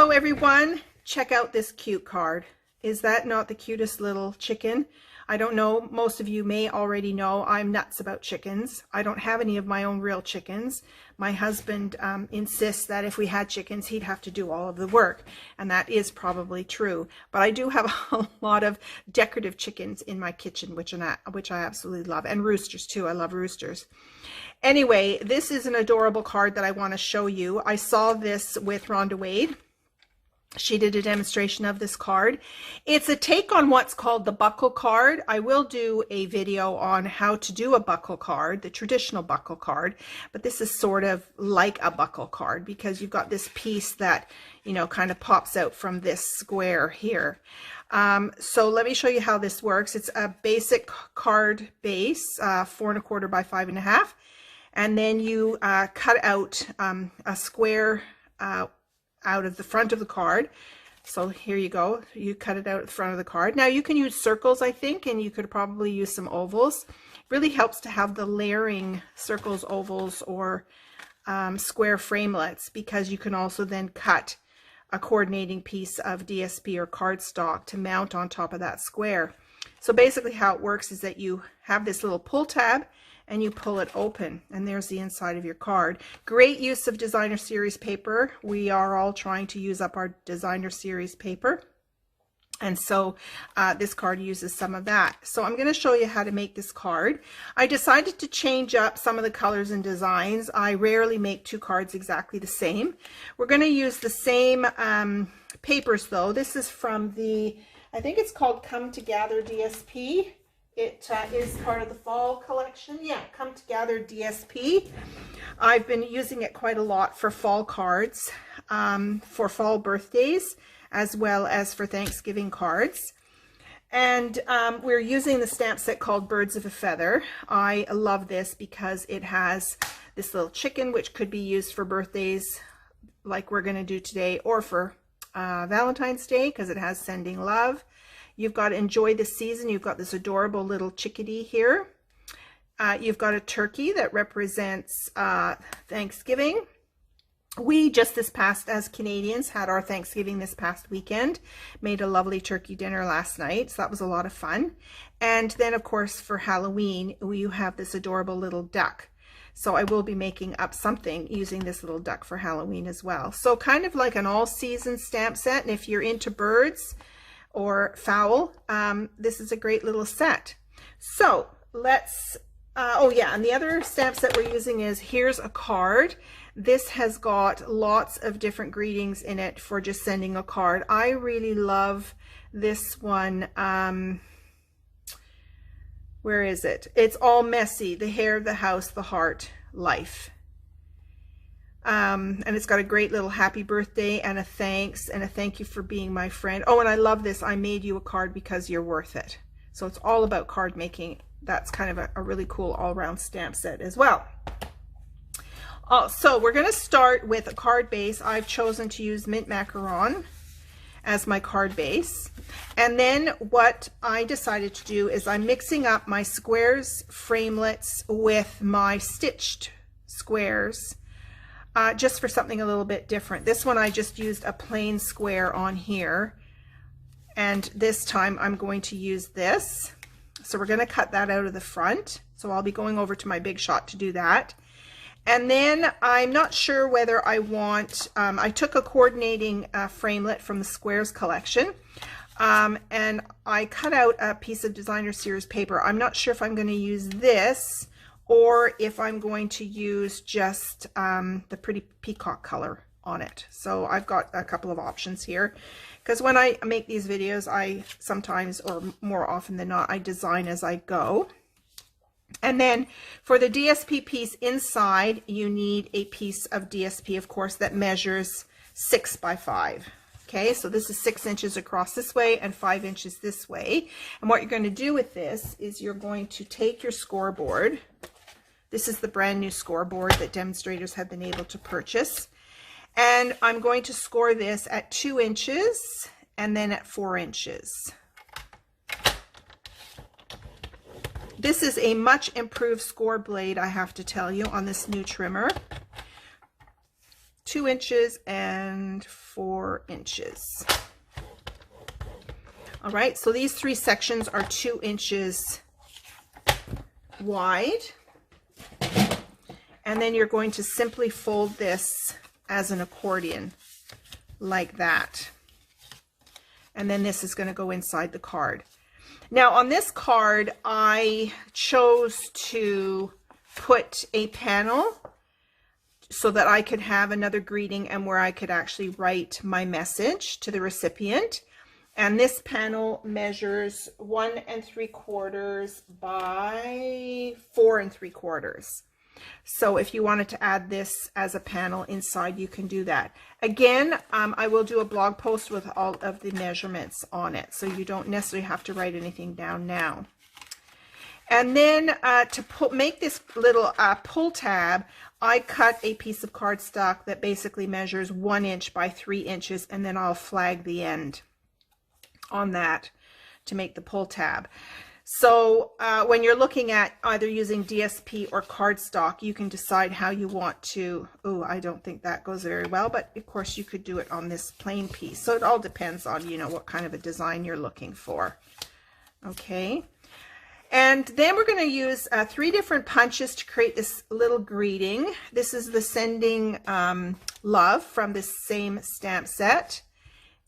Hello everyone, check out this cute card. Is that not the cutest little chicken? I don't know, most of you may already know I'm nuts about chickens. I don't have any of my own real chickens. My husband insists that if we had chickens, he'd have to do all of the work, and that is probably true. But I do have a lot of decorative chickens in my kitchen, which I absolutely love, and roosters too. I love roosters. Anyway, this is an adorable card that I want to show you. I saw this with Rhonda Wade. She did a demonstration of this card. It's a take on what's called the buckle card. I will do a video on how to do a buckle card, the traditional buckle card, but this is sort of like a buckle card because you've got this piece that, you know, kind of pops out from this square here. So let me show you how this works. It's a basic card base, 4 1/4 by 5 1/2, and then you cut out a square out of the front of the card. So here you go, you cut it out at the front of the card. Now you can use circles, I think, and you could probably use some ovals. It really helps to have the layering circles, ovals, or square framelets, because you can also then cut a coordinating piece of DSP or cardstock to mount on top of that square. So basically how it works is that you have this little pull tab and you pull it open, and there's the inside of your card. Great use of designer series paper. We are all trying to use up our designer series paper, and so this card uses some of that. So I'm going to show you how to make this card. I decided to change up some of the colors and designs. I rarely make two cards exactly the same. We're going to use the same papers though. This is from the, I think it's called Come to Gather DSP. It is part of the fall collection. Yeah, Come to Gather DSP. I've been using it quite a lot for fall cards, for fall birthdays, as well as for Thanksgiving cards. And we're using the stamp set called Birds of a Feather. I love this because it has this little chicken, which could be used for birthdays like we're going to do today, or for Valentine's Day, because it has Sending Love. You've got Enjoy the Season. You've got this adorable little chickadee here. You've got a turkey that represents Thanksgiving. We just as Canadians, had our Thanksgiving this past weekend. Made a lovely turkey dinner last night, so that was a lot of fun. And then, of course, for Halloween, you have this adorable little duck. So I will be making up something using this little duck for Halloween as well. So kind of like an all-season stamp set, and if you're into birds or fowl, this is a great little set. So let's oh yeah, and the other stamps that we're using is Here's a Card. This has got lots of different greetings in it for just sending a card. I really love this one. Where is it? It's All Messy: the hair, the house, the heart, life. And it's got a great little happy birthday and a thanks and a thank you for being my friend. Oh, and I love this. I made you a card because you're worth it. So it's all about card making. That's kind of a really cool all-around stamp set as well. So we're going to start with a card base. I've chosen to use Mint Macaron as my card base. And then what I decided to do is I'm mixing up my squares framelets with my stitched squares. Just for something a little bit different. This one I just used a plain square on here, and this time I'm going to use this. So we're going to cut that out of the front. So I'll be going over to my Big Shot to do that. And then I'm not sure whether I want, I took a coordinating framelit from the Squares collection, and I cut out a piece of designer series paper. I'm not sure if I'm going to use this or if I'm going to use just the pretty peacock color on it. So I've got a couple of options here, because when I make these videos, I sometimes, or more often than not, I design as I go. And then for the DSP piece inside, you need a piece of DSP, of course, that measures 6 by 5. Okay, so this is 6 inches across this way and 5 inches this way. And what you're going to do with this is you're going to take your scoreboard. This is the brand new scoreboard that demonstrators have been able to purchase. And I'm going to score this at 2 inches and then at 4 inches. This is a much improved score blade, I have to tell you, on this new trimmer. 2 inches and 4 inches. All right, so these 3 sections are 2 inches wide. And then you're going to simply fold this as an accordion like that. And then this is going to go inside the card. Now on this card, I chose to put a panel so that I could have another greeting and where I could actually write my message to the recipient. And this panel measures 1 3/4 by 4 3/4. So if you wanted to add this as a panel inside, you can do that. Again, I will do a blog post with all of the measurements on it, so you don't necessarily have to write anything down now. And then to make this little pull tab, I cut a piece of cardstock that basically measures 1 inch by 3 inches, and then I'll flag the end on that to make the pull tab. So when you're looking at either using DSP or cardstock, you can decide how you want to. Oh, I don't think that goes very well, but of course you could do it on this plain piece. So it all depends on, you know, what kind of a design you're looking for. Okay. And then we're going to use 3 different punches to create this little greeting. This is the Sending Love from this same stamp set.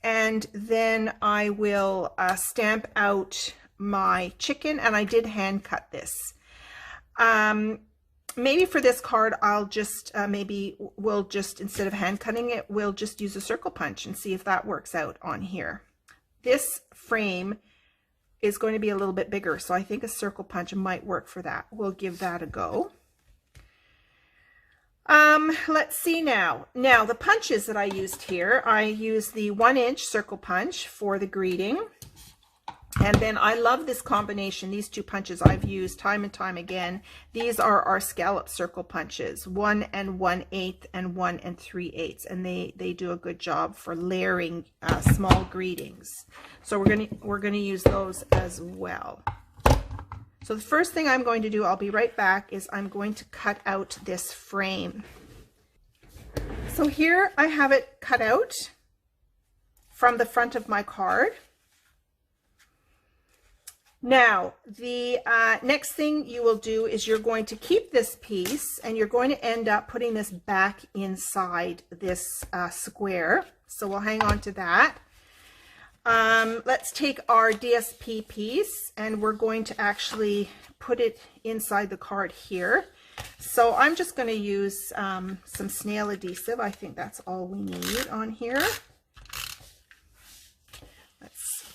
And then I will stamp out my chicken, and I did hand cut this. Maybe for this card I'll just we'll just, instead of hand cutting it, we'll just use a circle punch and see if that works out on here. This frame is going to be a little bit bigger, so I think a circle punch might work for that. We'll give that a go. Let's see now. Now the punches that I used here, I used the 1 inch circle punch for the greeting. And then I love this combination. These 2 punches I've used time and time again. These are our scallop circle punches, 1 1/8 and 1 3/8, and they do a good job for layering small greetings. So we're gonna use those as well. So the first thing I'm going to do, I'll be right back, is I'm going to cut out this frame. So here I have it cut out from the front of my card. Now, the next thing you will do is you're going to keep this piece, and you're going to end up putting this back inside this square. So we'll hang on to that. Let's take our DSP piece, and we're going to actually put it inside the card here. So I'm just going to use some snail adhesive. I think that's all we need on here.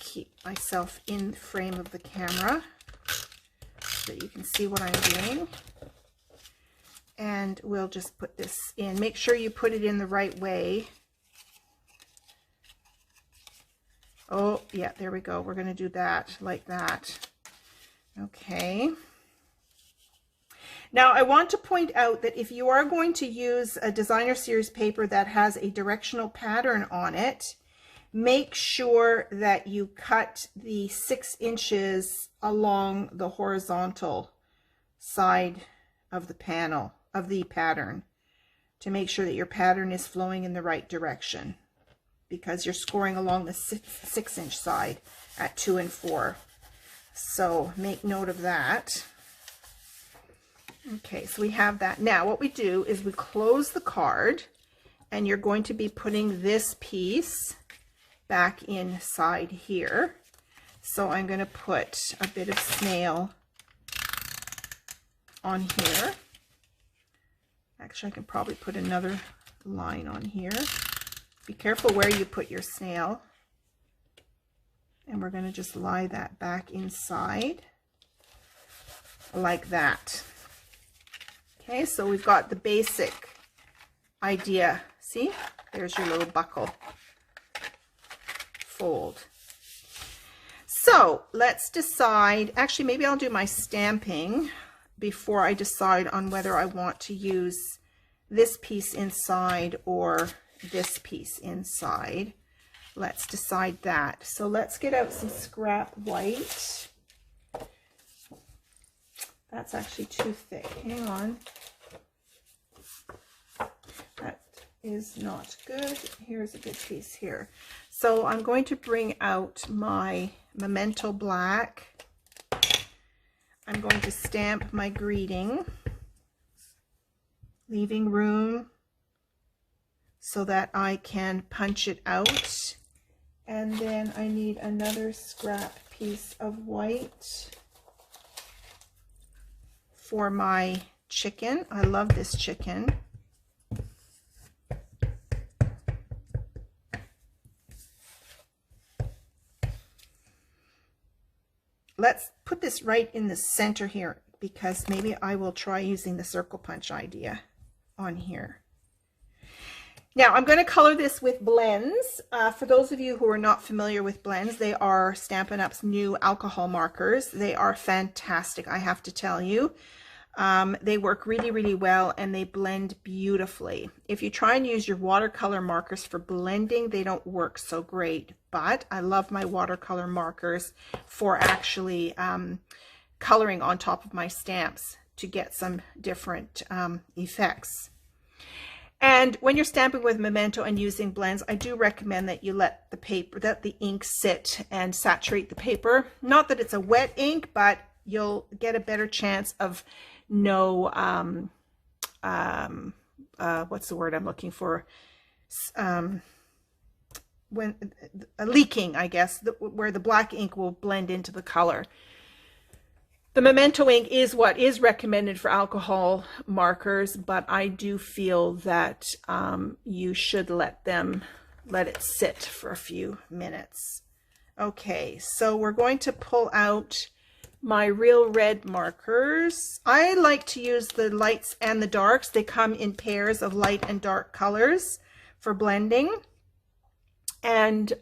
Keep myself in the frame of the camera so you can see what I'm doing. And we'll just put this in. Make sure you put it in the right way. Oh, yeah, there we go. We're going to do that like that. Okay. Now, I want to point out that if you are going to use a designer series paper that has a directional pattern on it, make sure that you cut the 6 inches along the horizontal side of the panel, of the pattern, to make sure that your pattern is flowing in the right direction, because you're scoring along the 6 inch side at 2 and 4. So make note of that. Okay, so we have that. Now what we do is we close the card, and you're going to be putting this piece back inside here. So I'm going to put a bit of snail on here. Actually, I can probably put another line on here. Be careful where you put your snail. And we're going to just lie that back inside like that. Okay, so we've got the basic idea. See, there's your little buckle fold. So let's decide, actually maybe I'll do my stamping before I decide on whether I want to use this piece inside or this piece inside. Let's decide that. So let's get out some scrap white. That's actually too thick. Hang on. That is not good. Here's a good piece here. So I'm going to bring out my Memento Black. I'm going to stamp my greeting, leaving room so that I can punch it out. And then I need another scrap piece of white for my chicken. I love this chicken. Let's put this right in the center here, because maybe I will try using the circle punch idea on here. Now I'm going to color this with blends. For those of you who are not familiar with blends, they are Stampin' Up's new alcohol markers. They are fantastic, I have to tell you. They work really, really well, and they blend beautifully. If you try and use your watercolor markers for blending, they don't work so great, but I love my watercolor markers for actually coloring on top of my stamps to get some different effects. And when you're stamping with Memento and using blends, I do recommend that you let the ink sit and saturate the paper. Not that it's a wet ink, but you'll get a better chance of what's the word I'm looking for? Leaking, I guess, where the black ink will blend into the color. The Memento ink is what is recommended for alcohol markers, but I do feel that you should let it sit for a few minutes. Okay, so we're going to pull out my Real Red markers. I like to use the lights and the darks. They come in pairs of light and dark colors for blending. And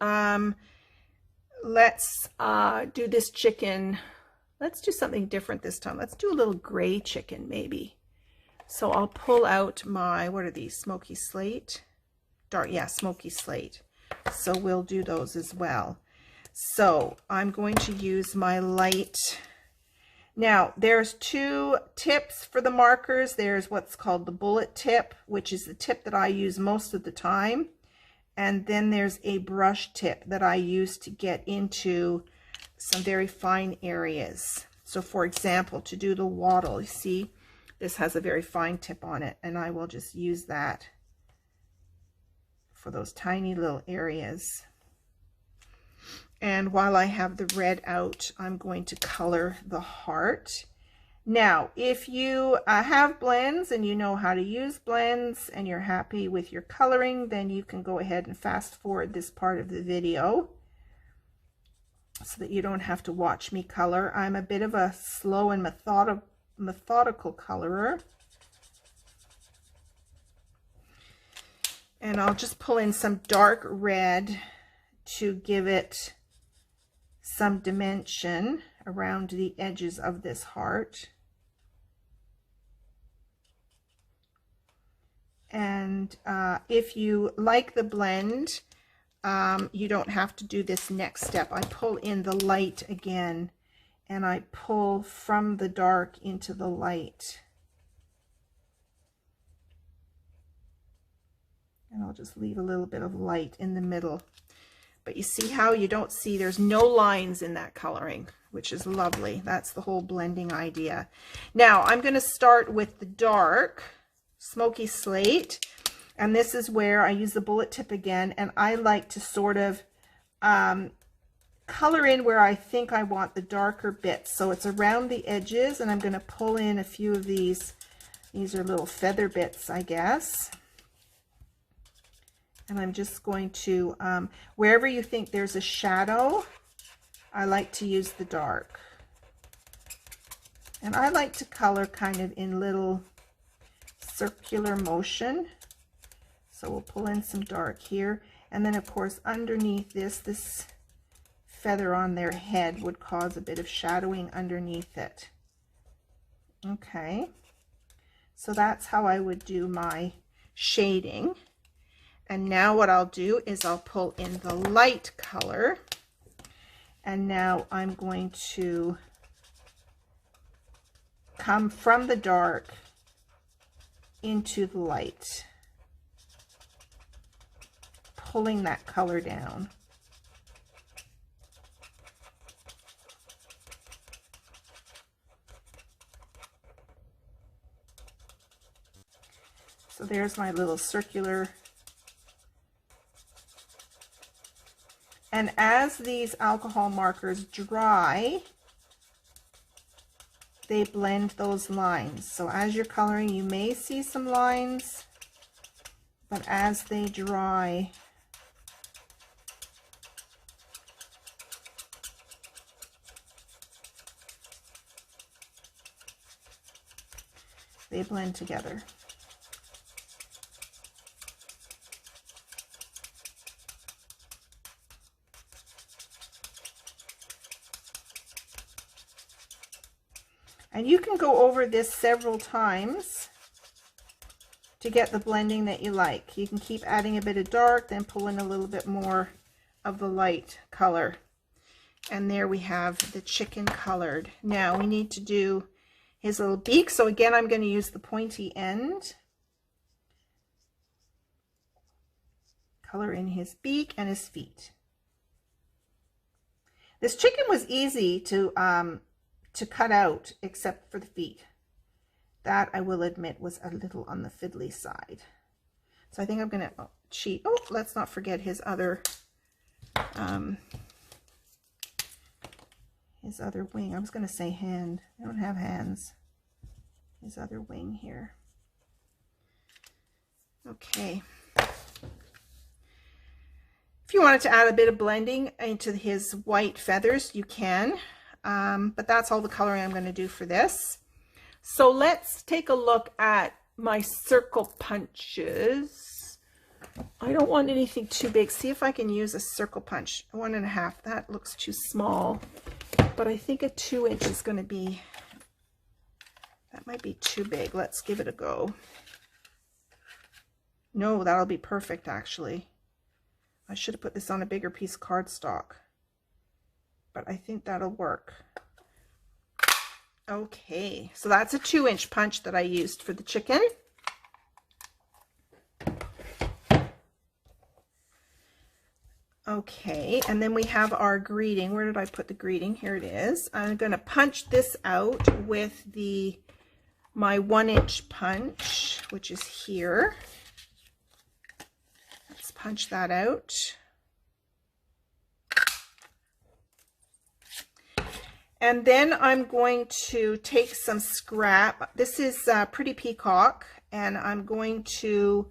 let's do this chicken. Let's do something different this time. Let's do a little gray chicken maybe. So I'll pull out my, what are these, Smoky Slate? Dark, yeah, Smoky Slate. So we'll do those as well. So I'm going to use my light. Now there's two tips for the markers. There's what's called the bullet tip, which is the tip that I use most of the time. And then there's a brush tip that I use to get into some very fine areas. So for example, to do the wattle, you see, this has a very fine tip on it, and I will just use that for those tiny little areas. And while I have the red out, I'm going to color the heart. Now, if you have blends and you know how to use blends and you're happy with your coloring, then you can go ahead and fast forward this part of the video so that you don't have to watch me color. I'm a bit of a slow and methodical colorer. And I'll just pull in some dark red to give it some dimension around the edges of this heart. And if you like the blend, you don't have to do this next step. I pull in the light again, and I pull from the dark into the light. And I'll just leave a little bit of light in the middle. But you see how you don't see, there's no lines in that coloring, which is lovely. That's the whole blending idea. Now I'm going to start with the dark Smoky Slate, and this is where I use the bullet tip again, and I like to sort of color in where I think I want the darker bits. So it's around the edges, and I'm going to pull in a few of these. These are little feather bits, I guess. And I'm just going to, wherever you think there's a shadow, I like to use the dark. And I like to color kind of in little circular motion. So we'll pull in some dark here. And then of course underneath this feather on their head would cause a bit of shadowing underneath it. Okay. So that's how I would do my shading. And now what I'll do is I'll pull in the light color, and now I'm going to come from the dark into the light. pulling that color down. So there's my little circular. And as these alcohol markers dry, they blend those lines. So as you're coloring, you may see some lines, but as they dry, they blend together. And you can go over this several times to get the blending that you like. You can keep adding a bit of dark, then pull in a little bit more of the light color. And there we have the chicken colored. Now we need to do his little beak. So again, I'm going to use the pointy end. Color in his beak and his feet. This chicken was easy to cut out, except for the feet. That, I will admit, was a little on the fiddly side. So I think I'm going to cheat. Oh, let's not forget his other wing. I was going to say hand. I don't have hands. His other wing here. Okay. If you wanted to add a bit of blending into his white feathers, you can. But that's all the coloring I'm going to do for this. So let's take a look at my circle punches. I don't want anything too big. See if I can use a circle punch. 1.5. That looks too small. But I think a 2-inch is going to be, that might be too big. Let's give it a go. No, that'll be perfect actually. I should have put this on a bigger piece of cardstock. But I think that'll work. Okay, so that's a 2-inch punch that I used for the chicken. Okay, and then we have our greeting. Where did I put the greeting? Here it is. I'm going to punch this out with my 1-inch punch, which is here. Let's punch that out. And then I'm going to take some scrap. This is Pretty Peacock, and I'm going to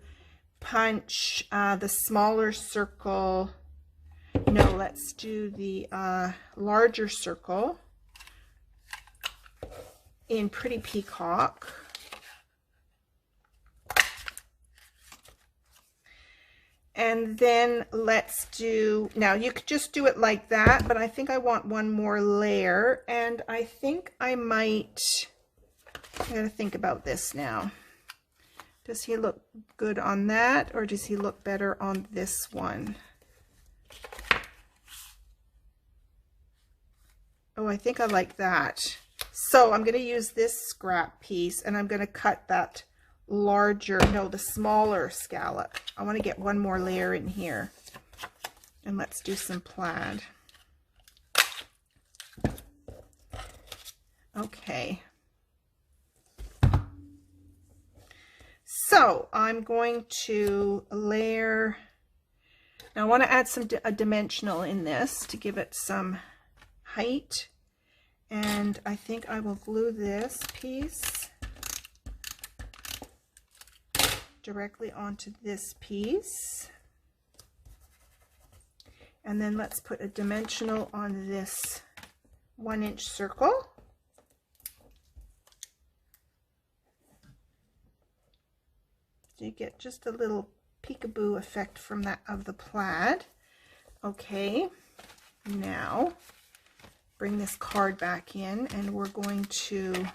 punch the smaller circle. No, let's do the larger circle in Pretty Peacock. And then let's do, now you could just do it like that, but I think I want one more layer, and I think I might, I gotta think about this now. Does he look good on that, or does he look better on this one? Oh, I think I like that. So I'm gonna use this scrap piece, and I'm gonna cut that larger, no, the smaller scallop. I want to get one more layer in here, and let's do some plaid. Okay, so I'm going to layer, now I want to add a dimensional in this to give it some height, and I think I will glue this piece directly onto this piece, and then let's put a dimensional on this 1-inch circle. So you get just a little peekaboo effect from that of the plaid. Okay, now bring this card back in, and we're going to,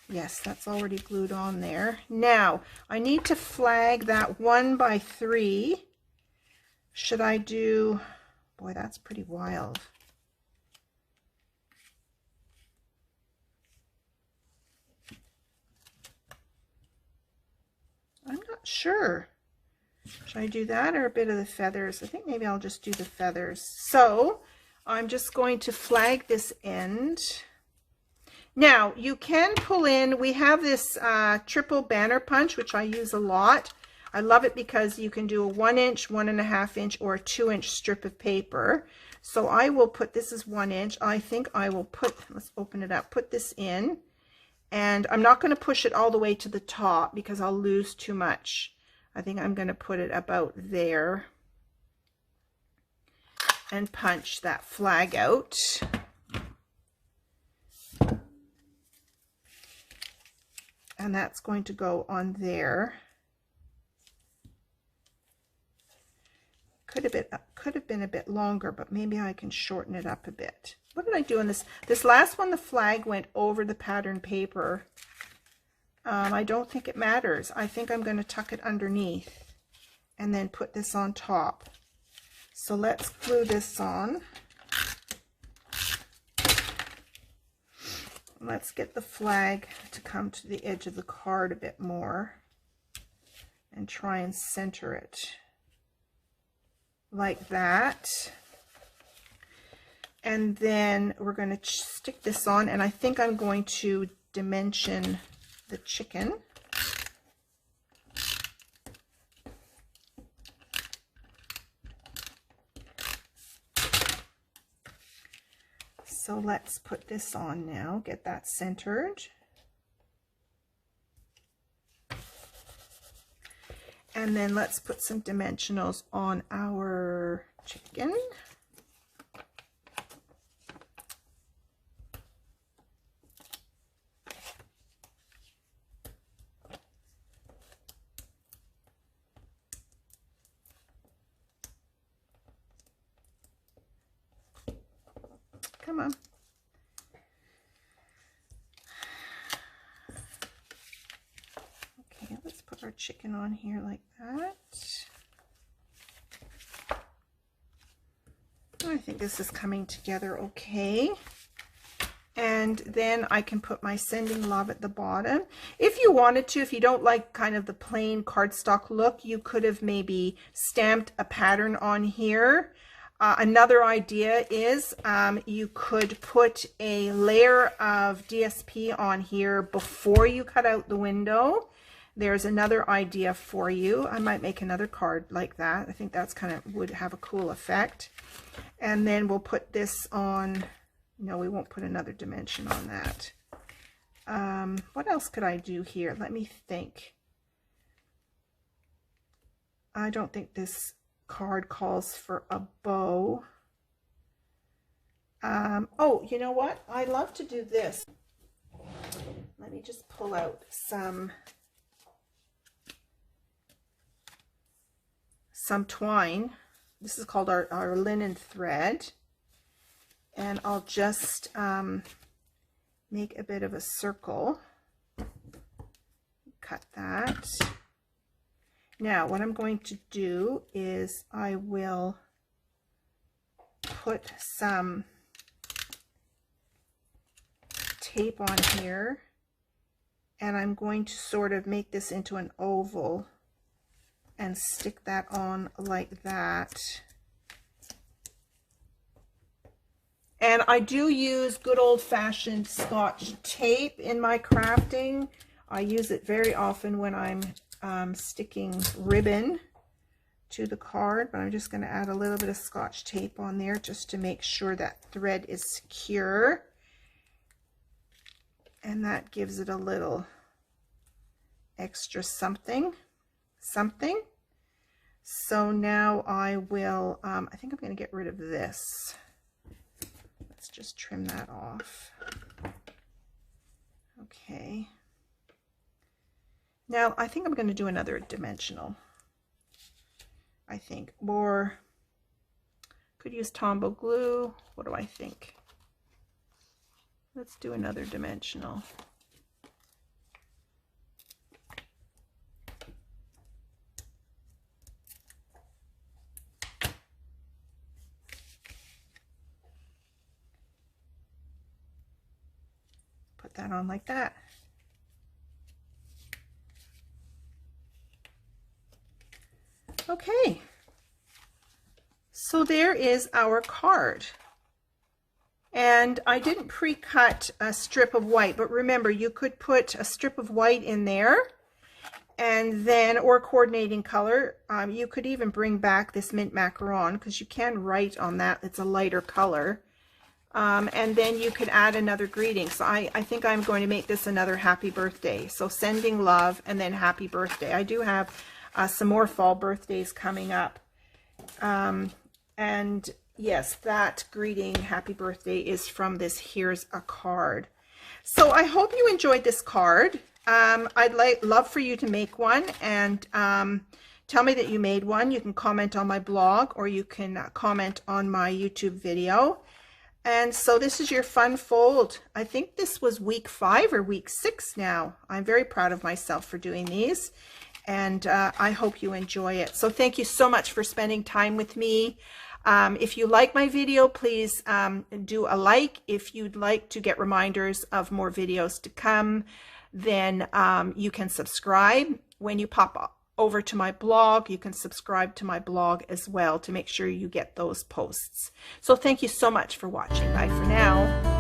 yes, that's already glued on there. Now, I need to flag that 1x3. Should I do, boy, that's pretty wild. I'm not sure. Should I do that or a bit of the feathers? I think maybe I'll just do the feathers. So I'm just going to flag this end. Now you can pull in, we have this triple banner punch, which I use a lot. I love it because you can do a 1 inch, 1.5 inch, or a 2 inch strip of paper. So I will put, this is 1 inch. I think I will put, let's open it up, put this in. And I'm not going to push it all the way to the top because I'll lose too much. I think I'm going to put it about there and punch that flag out. And that's going to go on there. Could have been a bit longer, but maybe I can shorten it up a bit. What did I do on this? This last one, the flag went over the pattern paper. I don't think it matters. I think I'm going to tuck it underneath and then put this on top. So let's glue this on. Let's get the flag to come to the edge of the card a bit more and try and center it like that. And then we're going to stick this on, and I think I'm going to dimension the chicken. So let's put this on now, get that centered. And then let's put some dimensionals on our chicken. Come on. Okay, let's put our chicken on here like that. I think this is coming together okay. And then I can put my sending love at the bottom. If you wanted to, if you don't like kind of the plain cardstock look, you could have maybe stamped a pattern on here. Another idea is you could put a layer of DSP on here before you cut out the window. There's another idea for you. I might make another card like that. I think that's kind of would have a cool effect. And then we'll put this on. No, we won't put another dimension on that. What else could I do here? Let me think. I don't think this card calls for a bow. Oh, you know what? I love to do this. Let me just pull out some twine. This is called our linen thread. And I'll just make a bit of a circle. Cut that. Now, what I'm going to do is I will put some tape on here, and I'm going to sort of make this into an oval and stick that on like that. And I do use good old-fashioned Scotch tape in my crafting. I use it very often when I'm sticking ribbon to the card, but I'm just going to add a little bit of Scotch tape on there just to make sure that thread is secure. And that gives it a little extra something. So now I will, I think I'm going to get rid of this. Let's just trim that off. Okay. Now I think I'm going to do another dimensional. I think, or could use Tombow glue. What do I think? Let's do another dimensional. Put that on like that. Okay, so there is our card. And I didn't pre-cut a strip of white, but remember, you could put a strip of white in there, and then, or coordinating color. You could even bring back this mint macaron, because you can write on that. It's a lighter color. And then you could add another greeting. So I think I'm going to make this another happy birthday. So sending love and then happy birthday. I do have some more fall birthdays coming up. And yes, that greeting, happy birthday, is from this Here's a Card. So I hope you enjoyed this card. I'd love for you to make one, and tell me that you made one. You can comment on my blog, or you can comment on my YouTube video. And so this is your fun fold. I think this was week 5 or week 6 now. I'm very proud of myself for doing these, and I hope you enjoy it. So thank you so much for spending time with me. If you like my video, please do a like. If you'd like to get reminders of more videos to come, then you can subscribe. When you pop over to my blog, you can subscribe to my blog as well to make sure you get those posts. So thank you so much for watching. Bye for now.